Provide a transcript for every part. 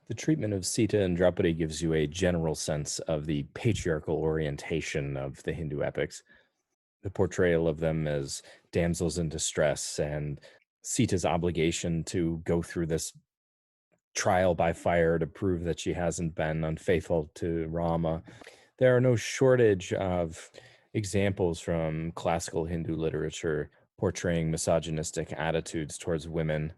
The treatment of Sita and Draupadi gives you a general sense of the patriarchal orientation of the Hindu epics. The portrayal of them as damsels in distress and Sita's obligation to go through this trial by fire to prove that she hasn't been unfaithful to Rama. There are no shortage of examples from classical Hindu literature portraying misogynistic attitudes towards women.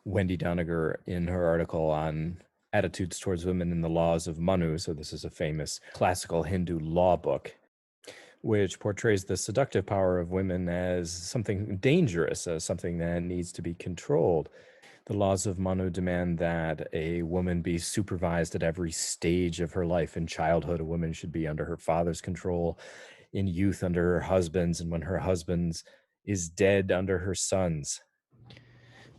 Wendy Doniger, in her article on attitudes towards women in the laws of Manu, so this is a famous classical Hindu law book, which portrays the seductive power of women as something dangerous, as something that needs to be controlled. The laws of Manu demand that a woman be supervised at every stage of her life. In childhood, a woman should be under her father's control, in youth, under her husband's, and when her husband's is dead, under her son's.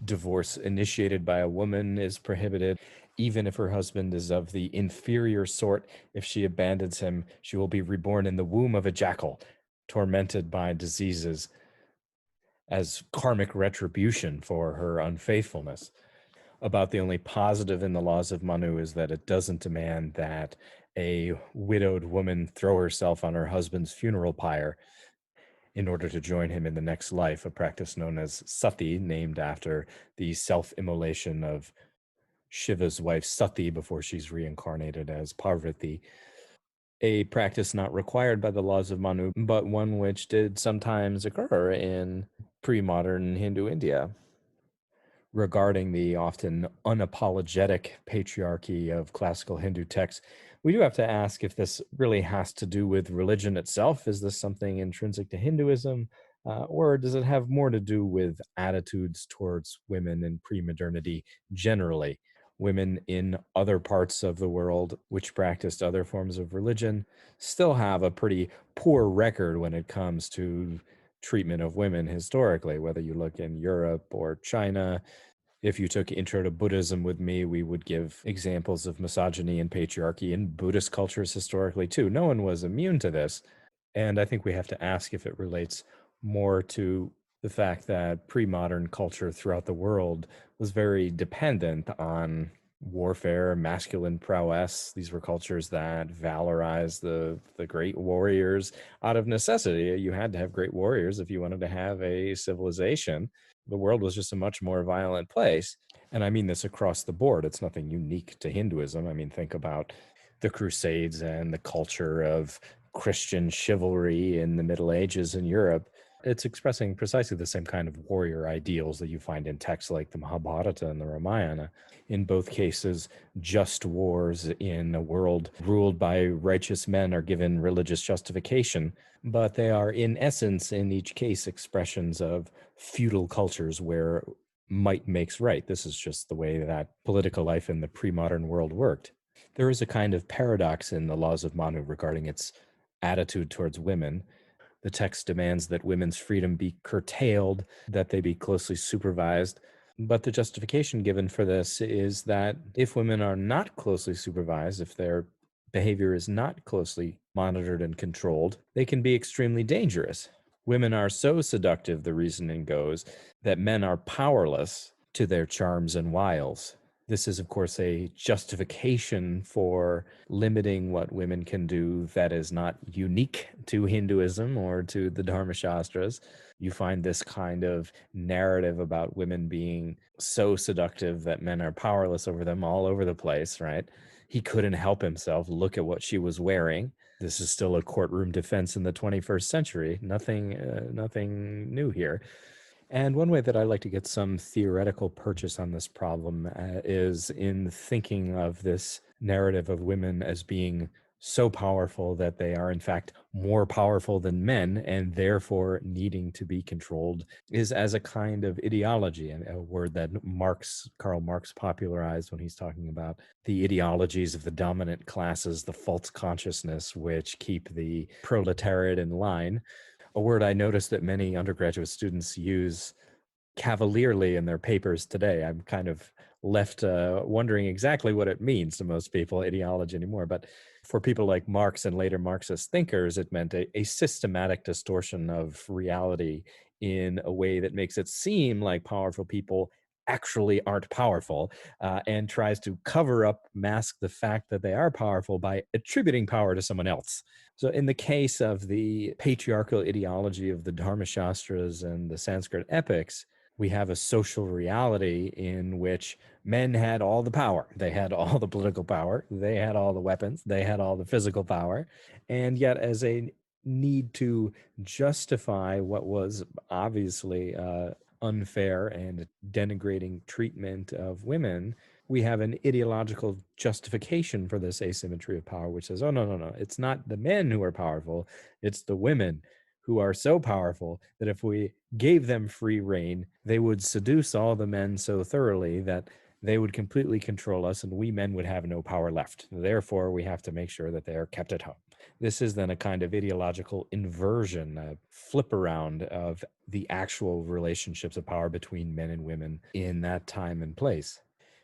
Divorce initiated by a woman is prohibited. Even if her husband is of the inferior sort, if she abandons him, she will be reborn in the womb of a jackal, tormented by diseases as karmic retribution for her unfaithfulness. About the only positive in the laws of Manu is that it doesn't demand that a widowed woman throw herself on her husband's funeral pyre in order to join him in the next life, a practice known as sati, named after the self-immolation of Shiva's wife Sati before she's reincarnated as Parvati, a practice not required by the laws of Manu, but one which did sometimes occur in pre-modern Hindu India. Regarding the often unapologetic patriarchy of classical Hindu texts, we do have to ask if this really has to do with religion itself. Is this something intrinsic to Hinduism? Or does it have more to do with attitudes towards women in pre-modernity generally? Women in other parts of the world which practiced other forms of religion still have a pretty poor record when it comes to treatment of women historically, whether you look in Europe or China. If you took Intro to Buddhism with me, we would give examples of misogyny and patriarchy in Buddhist cultures historically too. No one was immune to this. And I think we have to ask if it relates more to the fact that pre-modern culture throughout the world was very dependent on warfare, masculine prowess. These were cultures that valorized the great warriors out of necessity. You had to have great warriors if you wanted to have a civilization. The world was just a much more violent place. And I mean this across the board. It's nothing unique to Hinduism. I mean, think about the Crusades and the culture of Christian chivalry in the Middle Ages in Europe. It's expressing precisely the same kind of warrior ideals that you find in texts like the Mahabharata and the Ramayana. In both cases, just wars in a world ruled by righteous men are given religious justification, but they are in essence, in each case, expressions of feudal cultures where might makes right. This is just the way that political life in the pre-modern world worked. There is a kind of paradox in the laws of Manu regarding its attitude towards women. The text demands that women's freedom be curtailed, that they be closely supervised. But the justification given for this is that if women are not closely supervised, if their behavior is not closely monitored and controlled, they can be extremely dangerous. Women are so seductive, the reasoning goes, that men are powerless to their charms and wiles. This is, of course, a justification for limiting what women can do that is not unique to Hinduism or to the Dharma Shastras. You find this kind of narrative about women being so seductive that men are powerless over them all over the place, right? He couldn't help himself. Look at what she was wearing. This is still a courtroom defense in the 21st century. Nothing new here. And one way that I like to get some theoretical purchase on this problem is in thinking of this narrative of women as being so powerful that they are in fact more powerful than men and therefore needing to be controlled is as a kind of ideology, and a word that Karl Marx popularized when he's talking about the ideologies of the dominant classes, the false consciousness which keep the proletariat in line. A word I noticed that many undergraduate students use cavalierly in their papers today. I'm kind of left wondering exactly what it means to most people, ideology anymore. But for people like Marx and later Marxist thinkers, it meant a systematic distortion of reality in a way that makes it seem like powerful people actually aren't powerful, and tries to mask the fact that they are powerful by attributing power to someone else. So, in the case of the patriarchal ideology of the Dharma Shastras and the Sanskrit epics, we have a social reality in which men had all the power. They had all the political power. They had all the weapons. They had all the physical power. And yet, as a need to justify what was obviously unfair and denigrating treatment of women, we have an ideological justification for this asymmetry of power, which says, oh, no, no, no, it's not the men who are powerful, it's the women who are so powerful that if we gave them free reign, they would seduce all the men so thoroughly that they would completely control us and we men would have no power left. Therefore, we have to make sure that they are kept at home. This is then a kind of ideological inversion, a flip around of the actual relationships of power between men and women in that time and place.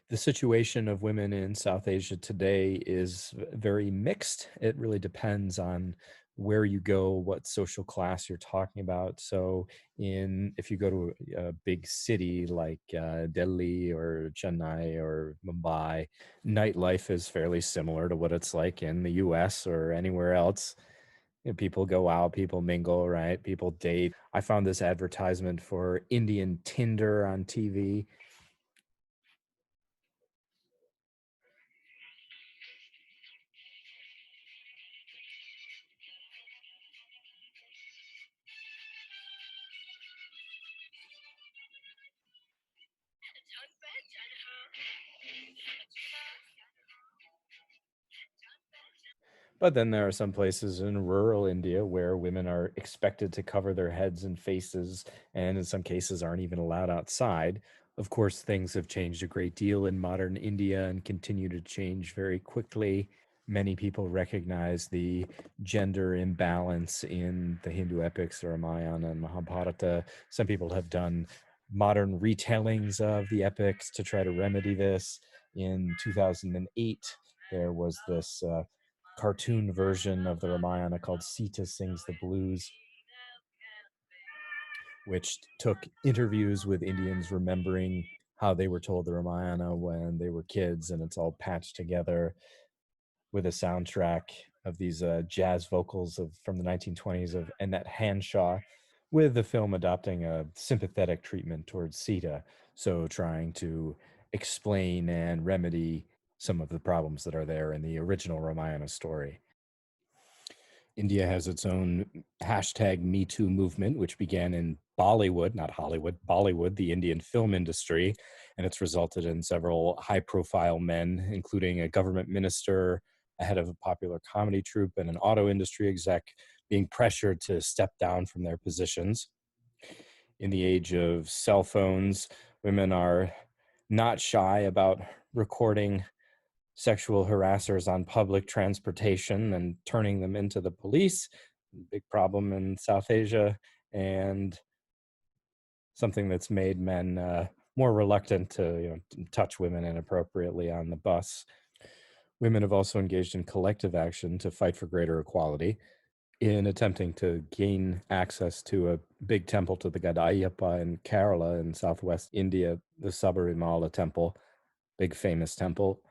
The situation of women in South Asia today is very mixed. It really depends on where you go, what social class you're talking about. So, if you go to a big city like Delhi or Chennai or Mumbai, nightlife is fairly similar to what it's like in the U.S. or anywhere else. People go out, people mingle, right? People date. I found this advertisement for Indian Tinder on TV. But then there are some places in rural India where women are expected to cover their heads and faces, and in some cases aren't even allowed outside. Of course, things have changed a great deal in modern India and continue to change very quickly. Many people recognize the gender imbalance in the Hindu epics, the Ramayana and Mahabharata. Some people have done modern retellings of the epics to try to remedy this. In 2008, there was this cartoon version of the Ramayana called Sita Sings the Blues, which took interviews with Indians remembering how they were told the Ramayana when they were kids, and it's all patched together with a soundtrack of these jazz vocals from the 1920s of Annette Hanshaw, with the film adopting a sympathetic treatment towards Sita, so trying to explain and remedy some of the problems that are there in the original Ramayana story. India has its own hashtag Me Too movement, which began in Bollywood, not Hollywood, Bollywood, the Indian film industry. And it's resulted in several high profile men, including a government minister, a head of a popular comedy troupe, and an auto industry exec being pressured to step down from their positions. In the age of cell phones, women are not shy about recording sexual harassers on public transportation and turning them into the police. Big problem in South Asia, and something that's made men more reluctant to touch women inappropriately on the bus. Women have also engaged in collective action to fight for greater equality in attempting to gain access to a big temple to the god Ayyappa in Kerala in southwest India, the Sabarimala temple, big famous temple.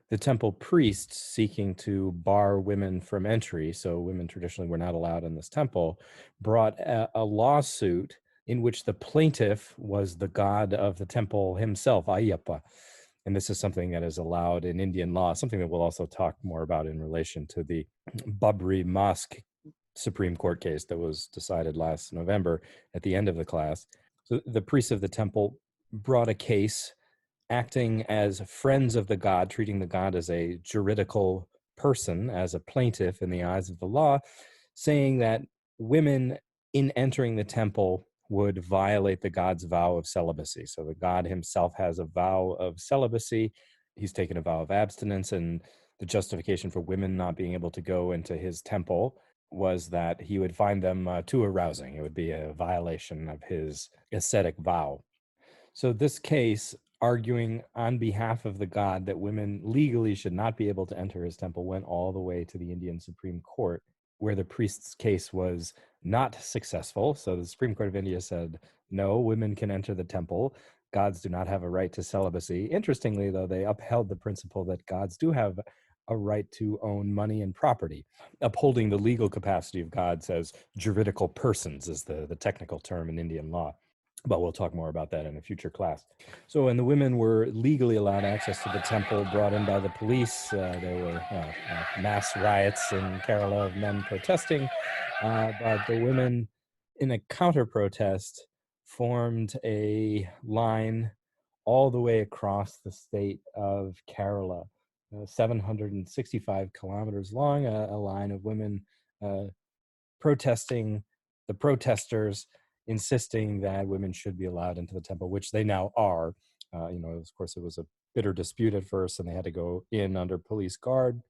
The temple priests seeking to bar women from entry, so women traditionally were not allowed in this temple, brought a lawsuit in which the plaintiff was the god of the temple himself, Ayyappa. And this is something that is allowed in Indian law, something that we'll also talk more about in relation to the Babri Mosque Supreme Court case that was decided last November at the end of the class. So the priests of the temple brought a case acting as friends of the god, treating the god as a juridical person, as a plaintiff in the eyes of the law, saying that women in entering the temple would violate the god's vow of celibacy. So the god himself has a vow of celibacy. He's taken a vow of abstinence, and the justification for women not being able to go into his temple was that he would find them too arousing. It would be a violation of his ascetic vow. So this case, arguing on behalf of the god that women legally should not be able to enter his temple, went all the way to the Indian Supreme Court, where the priest's case was not successful. So the Supreme Court of India said, no, women can enter the temple. gods do not have a right to celibacy. Interestingly, though, they upheld the principle that gods do have a right to own money and property, upholding the legal capacity of gods as juridical persons, is the technical term in Indian law. But we'll talk more about that in a future class. So when the women were legally allowed access to the temple, brought in by the police, there were mass riots in Kerala of men protesting, but the women, in a counter-protest, formed a line all the way across the state of Kerala, 765 kilometers long, a line of women protesting the protesters, insisting that women should be allowed into the temple, which they now are. Of course, it was a bitter dispute at first, and they had to go in under police guard.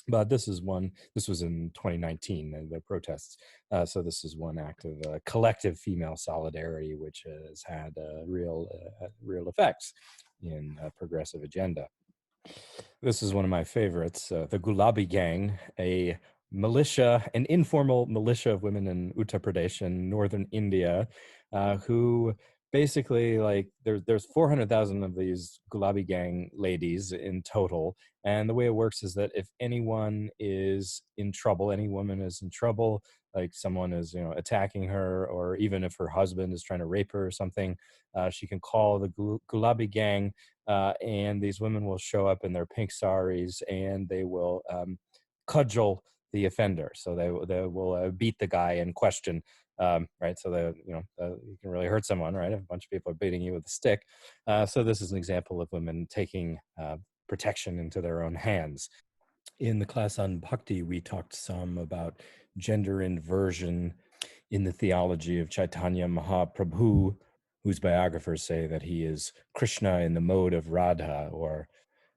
But this was in 2019, the protests. So this is one act of collective female solidarity, which has had real effects in a progressive agenda. This is one of my favorites, the Gulabi Gang, an informal militia of women in Uttar Pradesh in northern India, who basically, like, there's 400,000 of these Gulabi Gang ladies in total. And the way it works is that if anyone is in trouble, any woman is in trouble, like someone is, attacking her, or even if her husband is trying to rape her or something, she can call the Gulabi Gang, and these women will show up in their pink saris, and they will cudgel the offender. So they will beat the guy in question, right? So you can really hurt someone, right? If a bunch of people are beating you with a stick. So this is an example of women taking protection into their own hands. In the class on Bhakti, we talked some about gender inversion in the theology of Chaitanya Mahaprabhu, whose biographers say that he is Krishna in the mode of Radha, or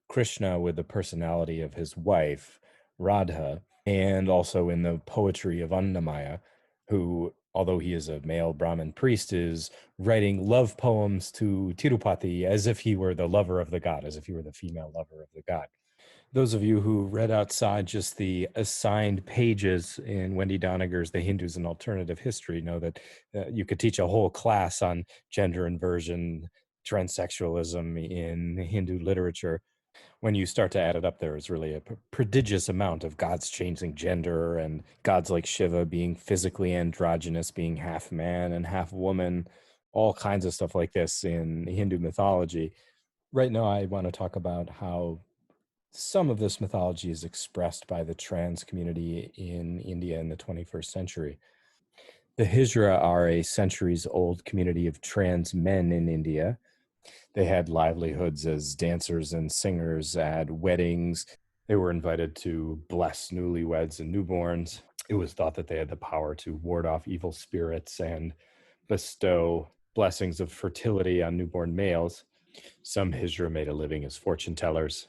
Krishna with the personality of his wife, Radha, and also in the poetry of Annamaya, who, although he is a male Brahmin priest, is writing love poems to Tirupati as if he were the lover of the god, as if he were the female lover of the god. Those of you who read outside just the assigned pages in Wendy Doniger's The Hindus and Alternative History know that you could teach a whole class on gender inversion, transsexualism in Hindu literature. When you start to add it up, there is really a prodigious amount of gods changing gender, and gods like Shiva being physically androgynous, being half man and half woman, all kinds of stuff like this in Hindu mythology. Right now, I want to talk about how some of this mythology is expressed by the trans community in India in the 21st century. The Hijra are a centuries-old community of trans men in India. They had livelihoods as dancers and singers at weddings. They were invited to bless newlyweds and newborns. It was thought that they had the power to ward off evil spirits and bestow blessings of fertility on newborn males. Some Hijra made a living as fortune tellers.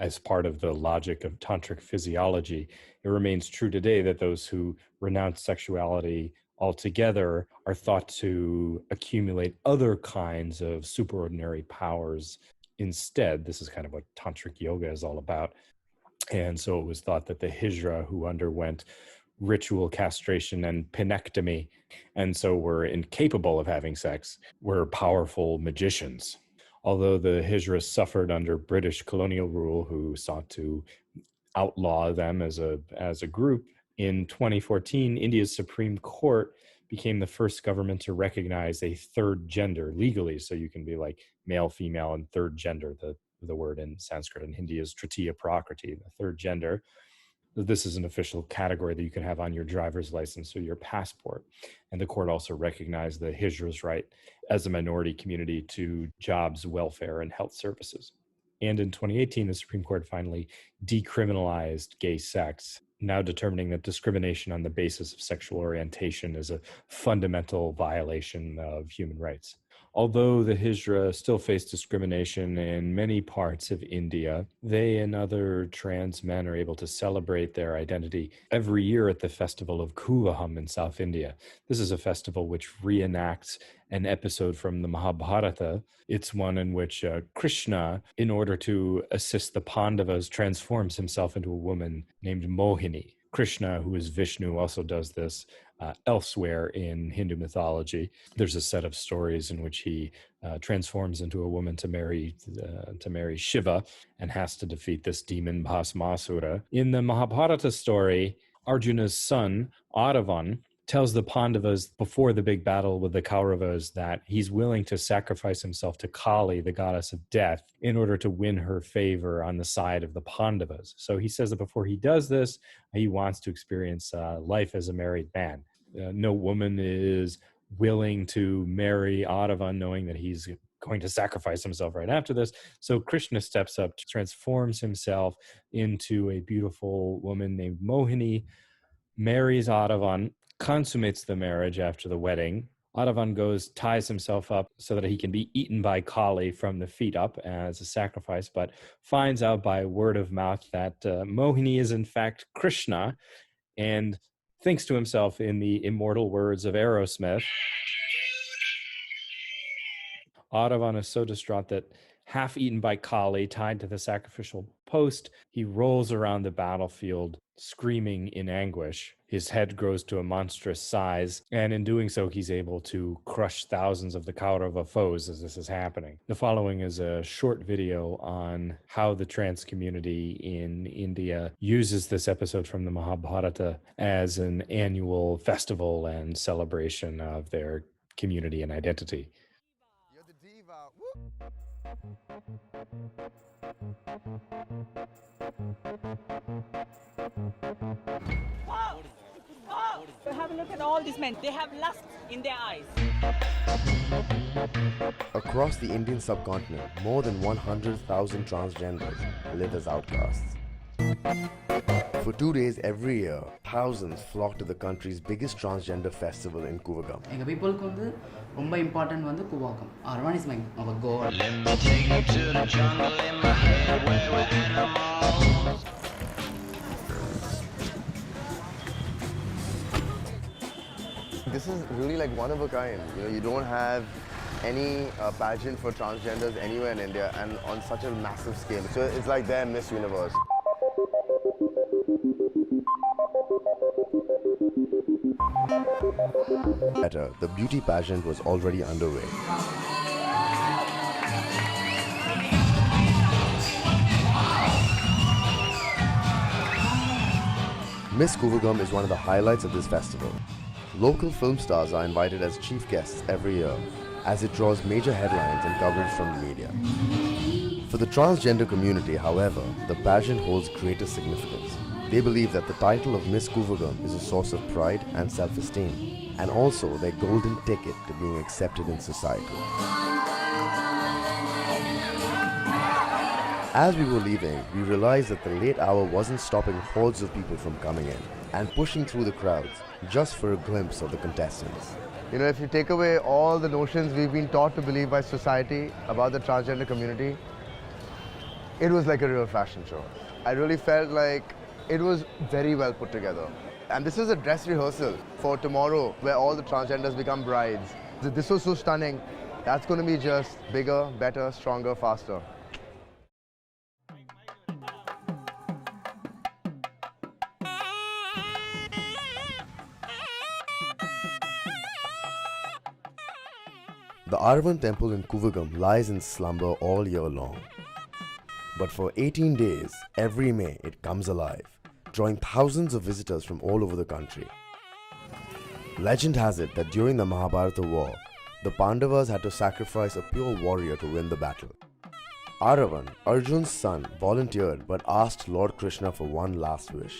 As part of the logic of tantric physiology, it remains true today that those who renounce sexuality altogether are thought to accumulate other kinds of superordinary powers instead. This is kind of what tantric yoga is all about. And so it was thought that the Hijra, who underwent ritual castration and penectomy, and so were incapable of having sex, were powerful magicians. Although the Hijra suffered under British colonial rule, who sought to outlaw them as a group, in 2014, India's Supreme Court became the first government to recognize a third gender legally. So you can be like male, female, and third gender. The word in Sanskrit and Hindi is Tritiya Prakriti, the third gender. This is an official category that you can have on your driver's license or your passport. And the court also recognized the Hijra's right as a minority community to jobs, welfare, and health services. And in 2018, the Supreme Court finally decriminalized gay sex, now determining that discrimination on the basis of sexual orientation is a fundamental violation of human rights. Although the Hijra still face discrimination in many parts of India, they and other trans men are able to celebrate their identity every year at the festival of Kuvaham in South India. This is a festival which reenacts an episode from the Mahabharata. It's one in which Krishna, in order to assist the Pandavas, transforms himself into a woman named Mohini. Krishna, who is Vishnu, also does this elsewhere in Hindu mythology. There's a set of stories in which he transforms into a woman to marry Shiva and has to defeat this demon Bhasmasura. In the Mahabharata story, Arjuna's son, Adavan, tells the Pandavas before the big battle with the Kauravas that he's willing to sacrifice himself to Kali, the goddess of death, in order to win her favor on the side of the Pandavas. So he says that before he does this, he wants to experience life as a married man. No woman is willing to marry Adavan knowing that he's going to sacrifice himself right after this. So Krishna steps up, transforms himself into a beautiful woman named Mohini, marries Adavan, consummates the marriage after the wedding. Adavan goes, ties himself up so that he can be eaten by Kali from the feet up as a sacrifice, but finds out by word of mouth that Mohini is in fact Krishna, and thinks to himself in the immortal words of Aerosmith, Adavan is so distraught that, half eaten by Kali, tied to the sacrificial post, he rolls around the battlefield screaming in anguish. His head grows to a monstrous size, and in doing so, he's able to crush thousands of the Kaurava foes as this is happening. The following is a short video on how the trans community in India uses this episode from the Mahabharata as an annual festival and celebration of their community and identity. You're the diva. Oh! Oh! Have a look at all these men. They have lust in their eyes. Across the Indian subcontinent, more than 100,000 transgenders live as outcasts. For 2 days every year, thousands flock to the country's biggest transgender festival in Kuvagam. எங்கள் பீப்புளுக்கு வந்து ரொம்ப important வந்து கூவாக்கம். Arvan is our god. Let me take you to the jungle in my head where we're animals. This is really like one of a kind. You don't have any pageant for transgenders anywhere in India and on such a massive scale. So it's like their Miss Universe. Better, the beauty pageant was already underway. Miss Kuvagam is one of the highlights of this festival. Local film stars are invited as chief guests every year, as it draws major headlines and coverage from the media. For the transgender community, however, the pageant holds greater significance. They believe that the title of Miss Kuvagam is a source of pride and self-esteem, and also their golden ticket to being accepted in society. As we were leaving, we realized that the late hour wasn't stopping hordes of people from coming in and pushing through the crowds just for a glimpse of the contestants. If you take away all the notions we've been taught to believe by society about the transgender community, it was like a real fashion show. I really felt like it was very well put together. And this is a dress rehearsal for tomorrow, where all the transgenders become brides. This was so stunning. That's going to be just bigger, better, stronger, faster. The Arvan temple in Kuvagam lies in slumber all year long. But for 18 days, every May, it comes alive, drawing thousands of visitors from all over the country. Legend has it that during the Mahabharata war, the Pandavas had to sacrifice a pure warrior to win the battle. Aravan, Arjun's son, volunteered but asked Lord Krishna for one last wish,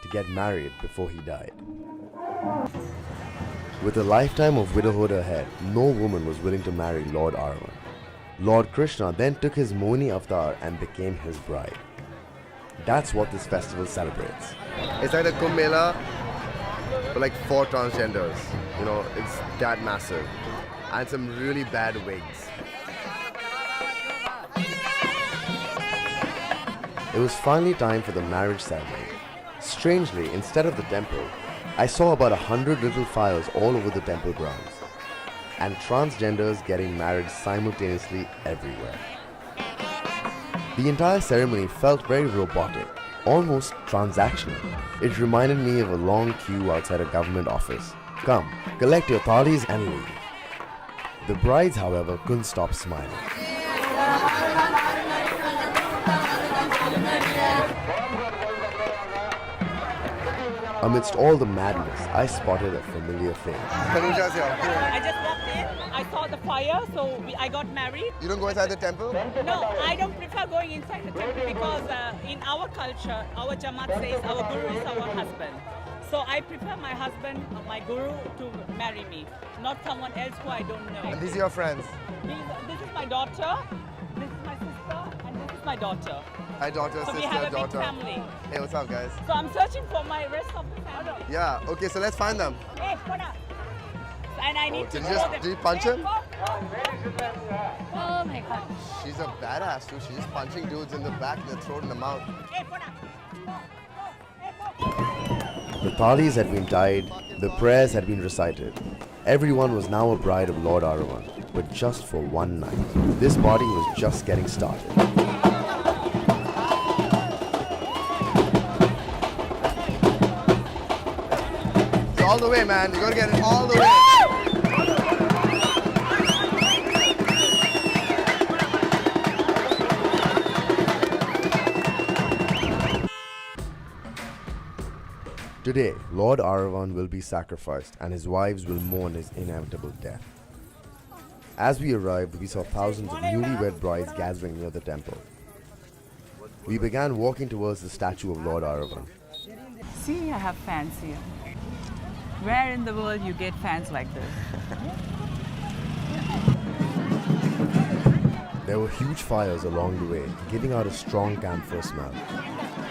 to get married before he died. With a lifetime of widowhood ahead, no woman was willing to marry Lord Aravan. Lord Krishna then took his Mohini avatar and became his bride. That's what this festival celebrates. It's like the Kumbh Mela, but like for transgenders. It's that massive. And some really bad wigs. It was finally time for the marriage ceremony. Strangely, instead of the temple, I saw about 100 little fires all over the temple grounds, and transgenders getting married simultaneously everywhere. The entire ceremony felt very robotic, almost transactional. It reminded me of a long queue outside a government office. Come, collect your thalis and leave. The brides, however, couldn't stop smiling. Amidst all the madness, I spotted a familiar face. I just walked in, I saw the fire, so I got married. You don't go inside the temple? No, I don't prefer going inside the temple because in our culture, our Jamaat says our guru is our husband. So I prefer my husband, my guru, to marry me, not someone else who I don't know. And these are your friends? This is my daughter, this is my sister, and this is my daughter. Hi daughter, So sister, we have a daughter. big family. Hey, what's up guys? So I'm searching for my rest of the family. Yeah, okay, so let's find them. Hey, Koda. And I need to did you know just- them. did you punch him? Oh my God. She's a badass too. She's just punching dudes in the back and the throat and the mouth. Hey, Koda. The thalis had been tied, the prayers had been recited. Everyone was now a bride of Lord Aravan, but just for one night. This party was just getting started. It's all the way, man. You gotta get it all the way. Today, Lord Aravan will be sacrificed and his wives will mourn his inevitable death. As we arrived, we saw thousands of newlywed brides gathering near the temple. We began walking towards the statue of Lord Aravan. See, I have fans here. Where in the world you get fans like this? There were huge fires along the way, giving out a strong camphor smell.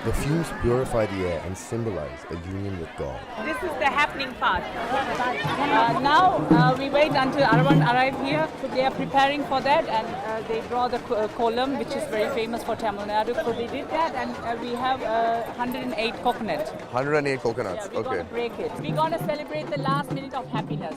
The fumes purify the air and symbolize a union with God. This is the happening part. Now we wait until Aravan arrive here. So they are preparing for that, and they draw the column, which is very famous for Tamil Nadu. So they did that, and we have 108 coconut. 108 coconuts, Yeah, we're gonna break it. We're gonna celebrate the last minute of happiness.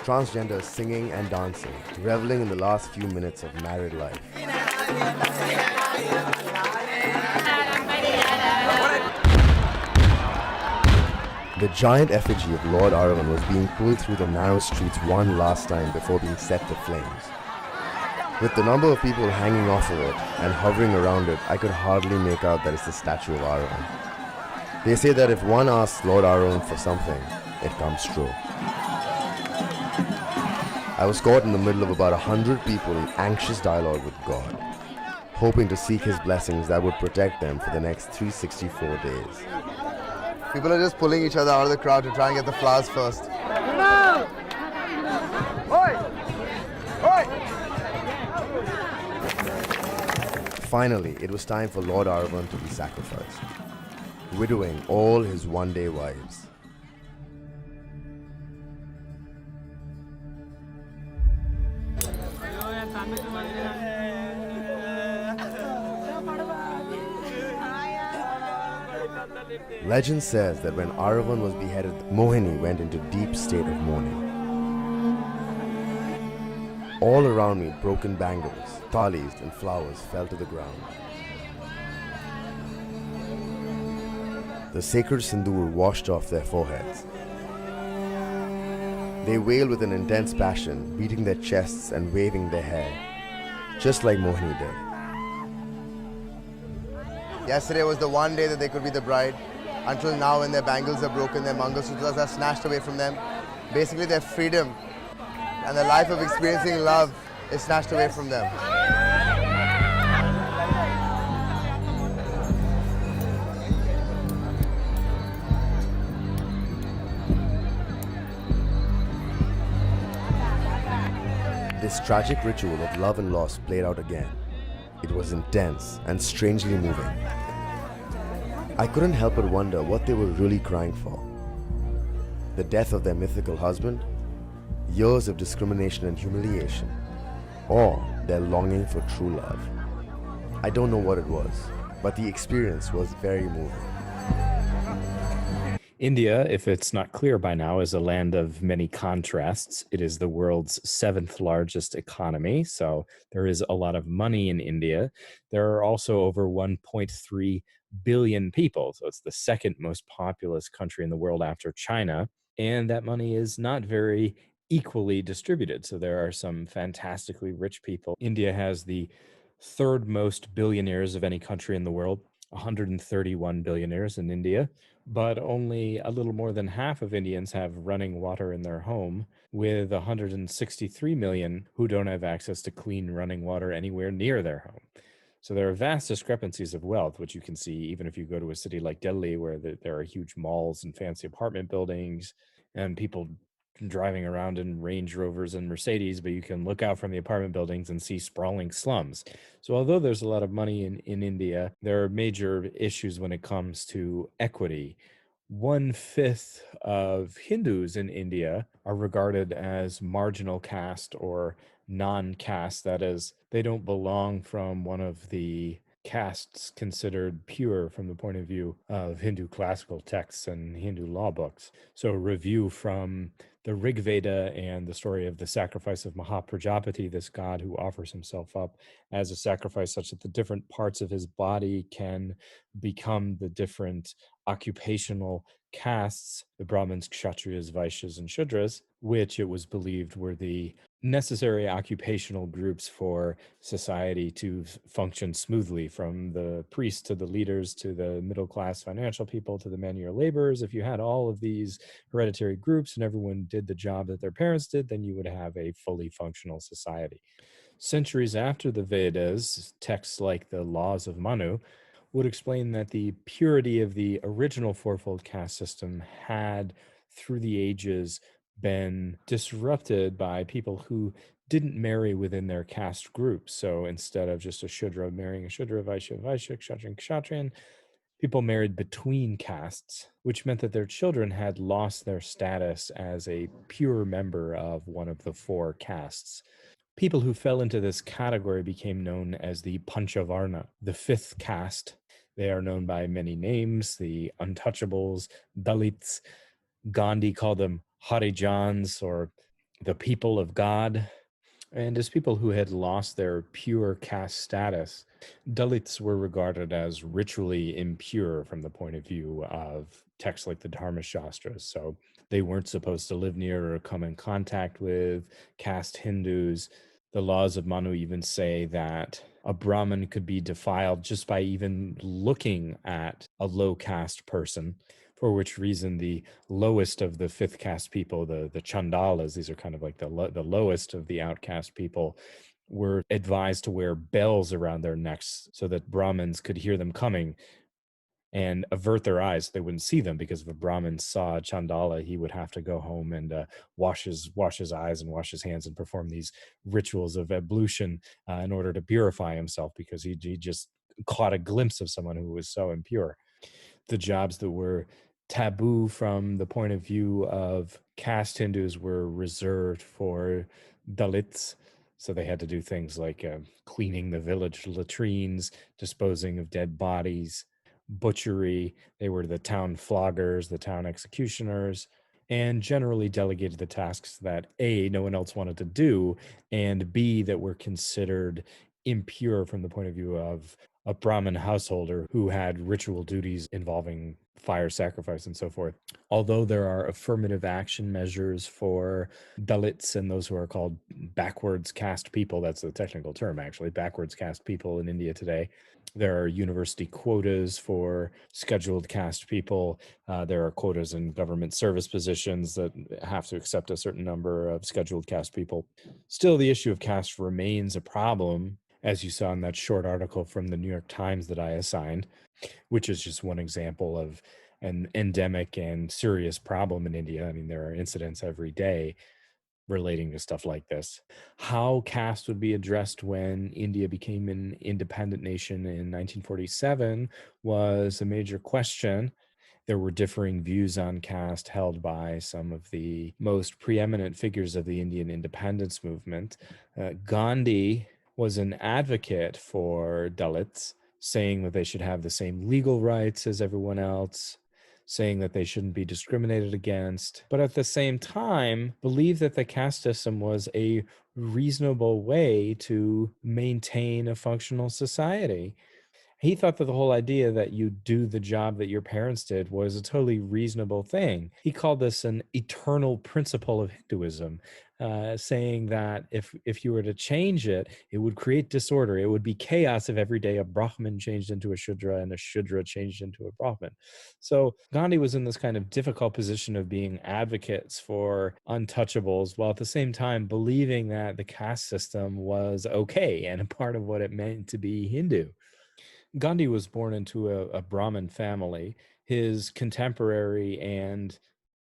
Transgenders singing and dancing, reveling in the last few minutes of married life. The giant effigy of Lord Aravan was being pulled through the narrow streets one last time before being set to flames. With the number of people hanging off of it and hovering around it, I could hardly make out that it's the statue of Aravan. They say that if one asks Lord Aravan for something, it comes true. I was caught in the middle of about 100 people in anxious dialogue with God, hoping to seek his blessings that would protect them for the next 364 days. People are just pulling each other out of the crowd to try and get the flowers first. Finally, it was time for Lord Aravan to be sacrificed, widowing all his one-day wives. Legend says that when Aravan was beheaded, Mohini went into deep state of mourning. All around me, broken bangles, thalis and flowers fell to the ground. The sacred sindoor washed off their foreheads. They wailed with an intense passion, beating their chests and waving their hair, just like Mohini did. Yesterday was the one day that they could be the bride. Until now, when their bangles are broken, their mangasutras are snatched away from them. Basically, their freedom and the life of experiencing love is snatched away from them. This tragic ritual of love and loss played out again. It was intense and strangely moving. I couldn't help but wonder what they were really crying for. The death of their mythical husband, years of discrimination and humiliation, or their longing for true love. I don't know what it was, but the experience was very moving. India, if it's not clear by now, is a land of many contrasts. It is the world's seventh largest economy, so there is a lot of money in India. There are also over 1.3 billion people, so it's the second most populous country in the world after China, and that money is not very equally distributed. So there are some fantastically rich people. India has the third most billionaires of any country in the world, 131 billionaires in India, but only a little more than half of Indians have running water in their home, with 163 million who don't have access to clean running water anywhere near their home. So there are vast discrepancies of wealth, which you can see even if you go to a city like Delhi, where there are huge malls and fancy apartment buildings and people driving around in Range Rovers and Mercedes, but you can look out from the apartment buildings and see sprawling slums. So although there's a lot of money in India, there are major issues when it comes to equity. 1/5 of Hindus in India are regarded as marginal caste or non-caste. That is, they don't belong from one of the castes considered pure from the point of view of Hindu classical texts and Hindu law books. So a review from the Rig Veda and the story of the sacrifice of Mahaprajapati, this god who offers himself up as a sacrifice such that the different parts of his body can become the different occupational castes, the Brahmins, Kshatriyas, Vaishyas, and Shudras, which it was believed were the necessary occupational groups for society to function smoothly, from the priests to the leaders to the middle class financial people to the manual laborers. If you had all of these hereditary groups and everyone did the job that their parents did, then you would have a fully functional society. Centuries after the Vedas, texts like the Laws of Manu would explain that the purity of the original fourfold caste system had, through the ages, been disrupted by people who didn't marry within their caste group. So instead of just a Shudra marrying a Shudra, Vaishya, Vaishya, Kshatriya, Kshatriyan, people married between castes, which meant that their children had lost their status as a pure member of one of the four castes. People who fell into this category became known as the Panchavarna, the fifth caste. They are known by many names: the untouchables, Dalits. Gandhi called them Harijans, or the people of God. And as people who had lost their pure caste status, Dalits were regarded as ritually impure from the point of view of texts like the Dharma Shastras. So they weren't supposed to live near or come in contact with caste Hindus. The laws of Manu even say that a Brahmin could be defiled just by even looking at a low caste person, for which reason the lowest of the fifth caste people, the Chandalas, these are kind of like the lowest of the outcast people, were advised to wear bells around their necks so that Brahmins could hear them coming and avert their eyes so they wouldn't see them, because if a Brahmin saw a Chandala, he would have to go home and wash his eyes and wash his hands and perform these rituals of ablution in order to purify himself, because he just caught a glimpse of someone who was so impure. The jobs that were taboo from the point of view of caste Hindus were reserved for Dalits. So they had to do things like cleaning the village latrines, disposing of dead bodies, butchery. They were the town floggers, the town executioners, and generally delegated the tasks that A, no one else wanted to do, and B, that were considered impure from the point of view of a Brahmin householder who had ritual duties involving fire sacrifice and so forth. Although there are affirmative action measures for Dalits and those who are called backwards caste people, that's the technical term actually, backwards caste people in India today. There are university quotas for scheduled caste people. There are quotas in government service positions that have to accept a certain number of scheduled caste people. Still, the issue of caste remains a problem, as you saw in that short article from the New York Times that I assigned, which is just one example of an endemic and serious problem in India. I mean, there are incidents every day relating to stuff like this. How caste would be addressed when India became an independent nation in 1947 was a major question. There were differing views on caste held by some of the most preeminent figures of the Indian independence movement. Gandhi was an advocate for Dalits, saying that they should have the same legal rights as everyone else. saying that they shouldn't be discriminated against, but at the same time, believed that the caste system was a reasonable way to maintain a functional society. He thought that the whole idea that you do the job that your parents did was a totally reasonable thing. He called this an eternal principle of Hinduism, saying that if you were to change it, it would create disorder. It would be chaos if every day a Brahmin changed into a Shudra and a Shudra changed into a Brahmin. So Gandhi was in this kind of difficult position of being advocates for untouchables, while at the same time believing that the caste system was okay and a part of what it meant to be Hindu. Gandhi was born into a Brahmin family. His contemporary and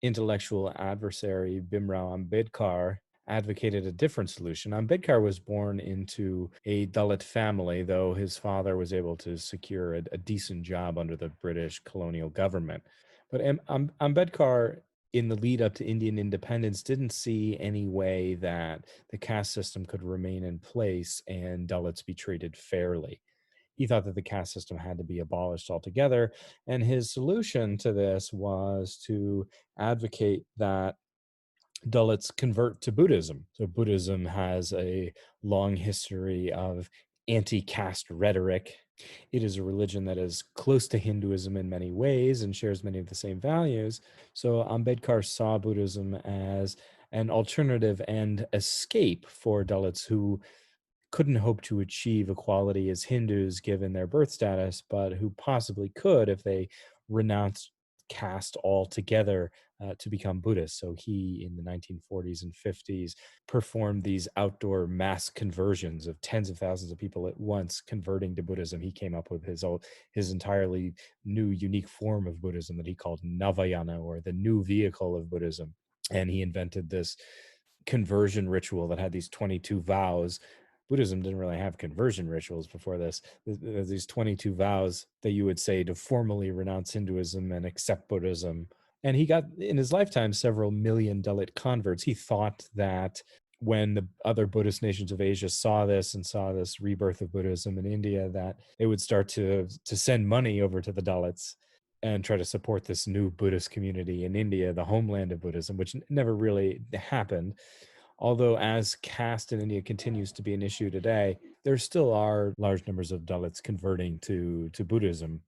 intellectual adversary, Bhimrao Ambedkar, advocated a different solution. Ambedkar was born into a Dalit family, though his father was able to secure a decent job under the British colonial government. But Ambedkar, in the lead up to Indian independence, didn't see any way that the caste system could remain in place and Dalits be treated fairly. He thought that the caste system had to be abolished altogether. And his solution to this was to advocate that Dalits convert to Buddhism. So Buddhism has a long history of anti-caste rhetoric. It is a religion that is close to Hinduism in many ways and shares many of the same values. So Ambedkar saw Buddhism as an alternative and escape for Dalits who couldn't hope to achieve equality as Hindus given their birth status, but who possibly could if they renounced caste altogether to become Buddhist. So he, in the 1940s and 50s, performed these outdoor mass conversions of tens of thousands of people at once converting to Buddhism. He came up with his entirely new, unique form of Buddhism that he called Navayana, or the new vehicle of Buddhism. And he invented this conversion ritual that had these 22 vows. Buddhism didn't really have conversion rituals before this. There's these 22 vows that you would say to formally renounce Hinduism and accept Buddhism. And he got, in his lifetime, several million Dalit converts. He thought that when the other Buddhist nations of Asia saw this and saw this rebirth of Buddhism in India, that they would start to send money over to the Dalits and try to support this new Buddhist community in India, the homeland of Buddhism, which never really happened. Although, as caste in India continues to be an issue today, there still are large numbers of Dalits converting to Buddhism.